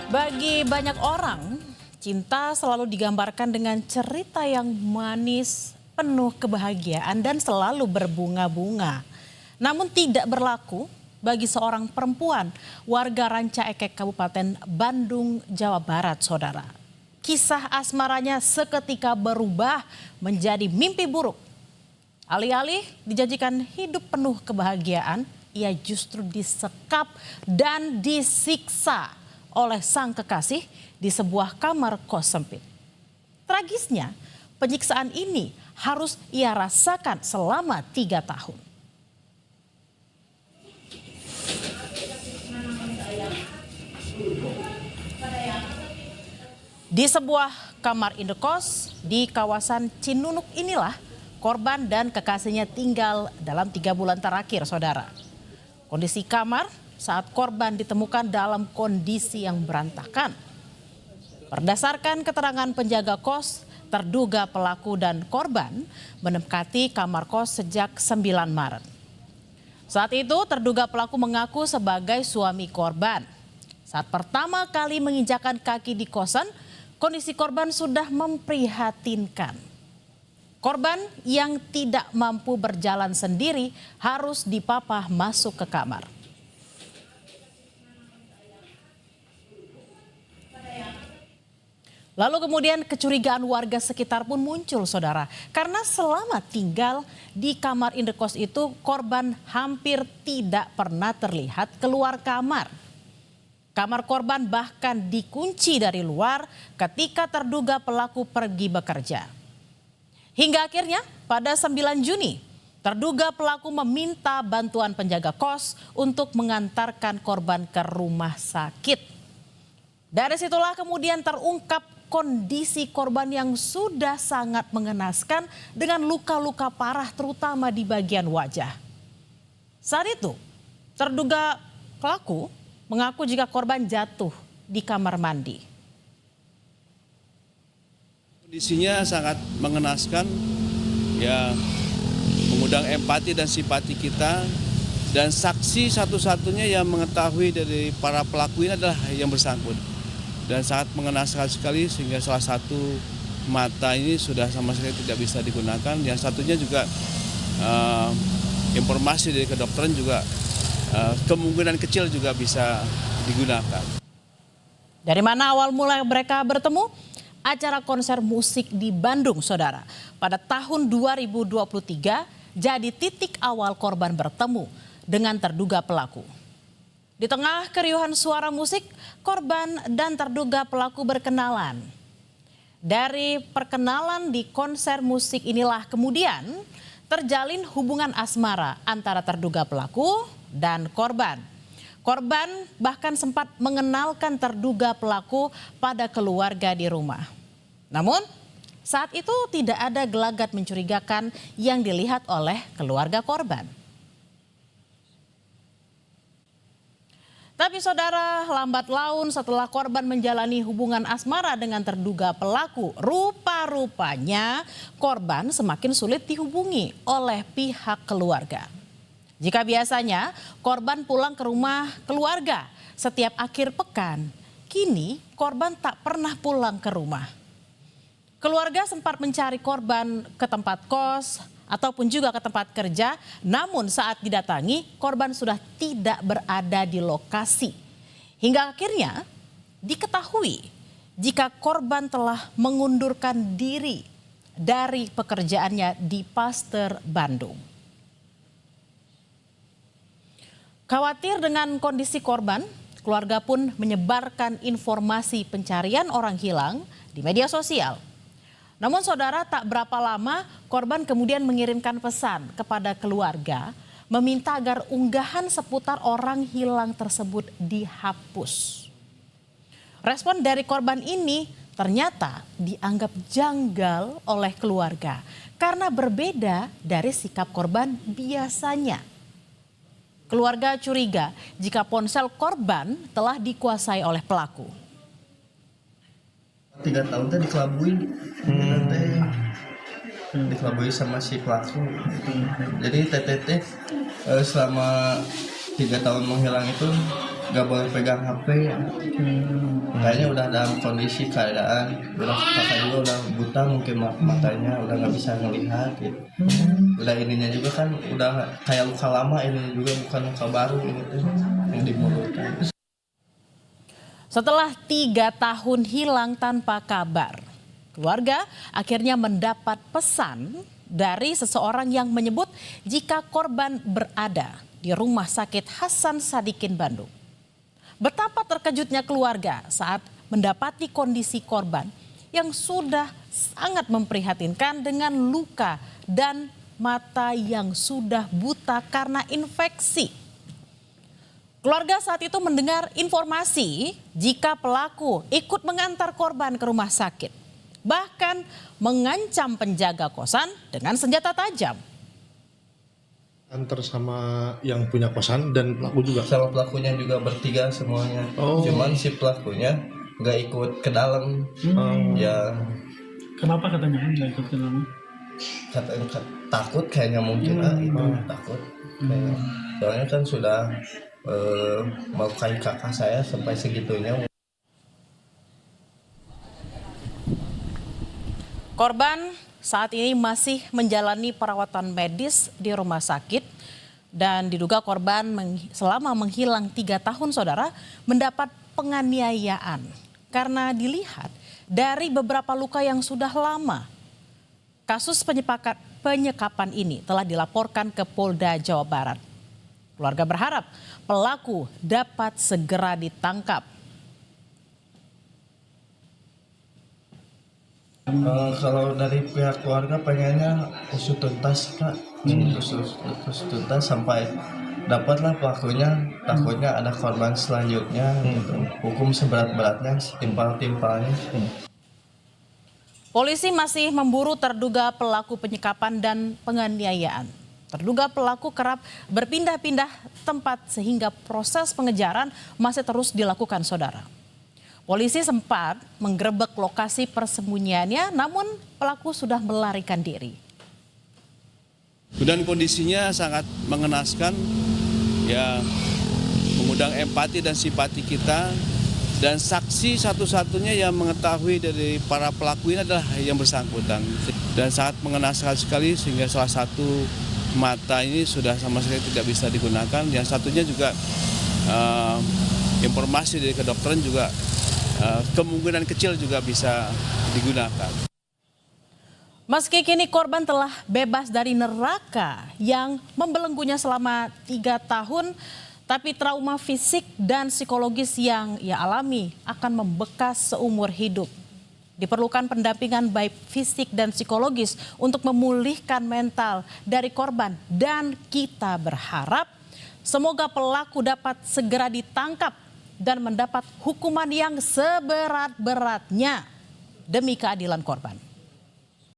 Bagi banyak orang, cinta selalu digambarkan dengan cerita yang manis, penuh kebahagiaan dan selalu berbunga-bunga. Namun tidak berlaku bagi seorang perempuan warga Ranca Ekek Kabupaten Bandung, Jawa Barat, saudara. Kisah asmaranya seketika berubah menjadi mimpi buruk. Alih-alih dijanjikan hidup penuh kebahagiaan, ia justru disekap dan disiksa oleh sang kekasih di sebuah kamar kos sempit. Tragisnya, penyiksaan ini harus ia rasakan selama 3 tahun. Di sebuah kamar indekos di kawasan Cinunuk inilah korban dan kekasihnya tinggal dalam 3 bulan terakhir, saudara. Kondisi kamar saat korban ditemukan dalam kondisi yang berantakan. Berdasarkan keterangan penjaga kos, terduga pelaku dan korban menempati kamar kos sejak 9 Maret. Saat itu terduga pelaku mengaku sebagai suami korban. Saat pertama kali menginjakan kaki di kosan, kondisi korban sudah memprihatinkan. Korban yang tidak mampu berjalan sendiri harus dipapah masuk ke kamar. Lalu kemudian kecurigaan warga sekitar pun muncul, saudara. Karena selama tinggal di kamar indekos itu, korban hampir tidak pernah terlihat keluar kamar. Kamar korban bahkan dikunci dari luar ketika terduga pelaku pergi bekerja. Hingga akhirnya pada 9 Juni, terduga pelaku meminta bantuan penjaga kos untuk mengantarkan korban ke rumah sakit. Dari situlah kemudian terungkap kondisi korban yang sudah sangat mengenaskan dengan luka-luka parah terutama di bagian wajah. Saat itu, terduga pelaku mengaku jika korban jatuh di kamar mandi. Kondisinya sangat mengenaskan, ya mengundang empati dan simpati kita, dan saksi satu-satunya yang mengetahui dari para pelaku ini adalah yang bersangkutan. Dan sangat mengenaskan sekali sehingga salah satu mata ini sudah sama sekali tidak bisa digunakan. Yang satunya juga informasi dari kedokteran juga kemungkinan kecil juga bisa digunakan. Dari mana awal mula mereka bertemu? Acara konser musik di Bandung, saudara. Pada tahun 2023 jadi titik awal korban bertemu dengan terduga pelaku. Di tengah keriuhan suara musik, korban dan terduga pelaku berkenalan. Dari perkenalan di konser musik inilah kemudian terjalin hubungan asmara antara terduga pelaku dan korban. Korban bahkan sempat mengenalkan terduga pelaku pada keluarga di rumah. Namun saat itu tidak ada gelagat mencurigakan yang dilihat oleh keluarga korban. Tapi saudara, lambat laun setelah korban menjalani hubungan asmara dengan terduga pelaku, rupa-rupanya korban semakin sulit dihubungi oleh pihak keluarga. Jika biasanya korban pulang ke rumah keluarga setiap akhir pekan, kini korban tak pernah pulang ke rumah. Keluarga sempat mencari korban ke tempat kos ataupun juga ke tempat kerja, namun saat didatangi korban sudah tidak berada di lokasi. Hingga akhirnya diketahui jika korban telah mengundurkan diri dari pekerjaannya di Paster, Bandung. Khawatir dengan kondisi korban, keluarga pun menyebarkan informasi pencarian orang hilang di media sosial. Namun saudara, tak berapa lama korban kemudian mengirimkan pesan kepada keluarga meminta agar unggahan seputar orang hilang tersebut dihapus. Respon dari korban ini ternyata dianggap janggal oleh keluarga karena berbeda dari sikap korban biasanya. Keluarga curiga jika ponsel korban telah dikuasai oleh pelaku. 3 tahun teh dikelabui, dikelabui sama si pelaku. Jadi TTT selama 3 tahun menghilang itu nggak boleh pegang HP. Kayaknya udah dalam kondisi keadaan udah kakak juga udah buta, mungkin matanya udah nggak bisa ngelihat gitu. Udah ininya juga kan udah kayak luka lama, ini juga bukan luka baru gitu yang di mulutnya. Setelah 3 tahun hilang tanpa kabar, keluarga akhirnya mendapat pesan dari seseorang yang menyebut jika korban berada di Rumah Sakit Hasan Sadikin Bandung. Betapa terkejutnya keluarga saat mendapati kondisi korban yang sudah sangat memprihatinkan dengan luka dan mata yang sudah buta karena infeksi. Keluarga saat itu mendengar informasi jika pelaku ikut mengantar korban ke rumah sakit, bahkan mengancam penjaga kosan dengan senjata tajam. Antar sama yang punya kosan dan pelaku juga. Sama pelakunya juga bertiga semuanya. Cuman si pelakunya nggak ikut ke dalam. Ya Kenapa katanya nggak ikut ke dalam? takut kayaknya mungkin takut. Soalnya kan sudah melukai kakak saya sampai segitunya. Korban saat ini masih menjalani perawatan medis di rumah sakit dan diduga korban selama menghilang 3 tahun saudara mendapat penganiayaan karena dilihat dari beberapa luka yang sudah lama. Kasus penyekapan ini telah dilaporkan ke Polda Jawa Barat. Keluarga berharap pelaku dapat segera ditangkap. Kalau dari pihak keluarga pengennya usut tuntas, Pak. Usut tuntas sampai dapatlah pelakunya. Takutnya ada korban selanjutnya gitu. Hukum seberat-beratnya, setimpal-timpalnya. Polisi masih memburu terduga pelaku penyekapan dan penganiayaan. Terduga pelaku kerap berpindah-pindah tempat sehingga proses pengejaran masih terus dilakukan saudara. Polisi sempat menggerebek lokasi persembunyiannya, namun pelaku sudah melarikan diri. Dan kondisinya sangat mengenaskan, ya mengundang empati dan simpati kita. Dan saksi satu-satunya yang mengetahui dari para pelaku ini adalah yang bersangkutan. Dan sangat mengenaskan sekali sehingga salah satu mata ini sudah sama sekali tidak bisa digunakan. Yang satunya juga informasi dari kedokteran juga kemungkinan kecil juga bisa digunakan. Meski kini korban telah bebas dari neraka yang membelenggunya selama 3 tahun, tapi trauma fisik dan psikologis yang ia alami akan membekas seumur hidup. Diperlukan pendampingan baik fisik dan psikologis untuk memulihkan mental dari korban, dan kita berharap semoga pelaku dapat segera ditangkap dan mendapat hukuman yang seberat-beratnya demi keadilan korban.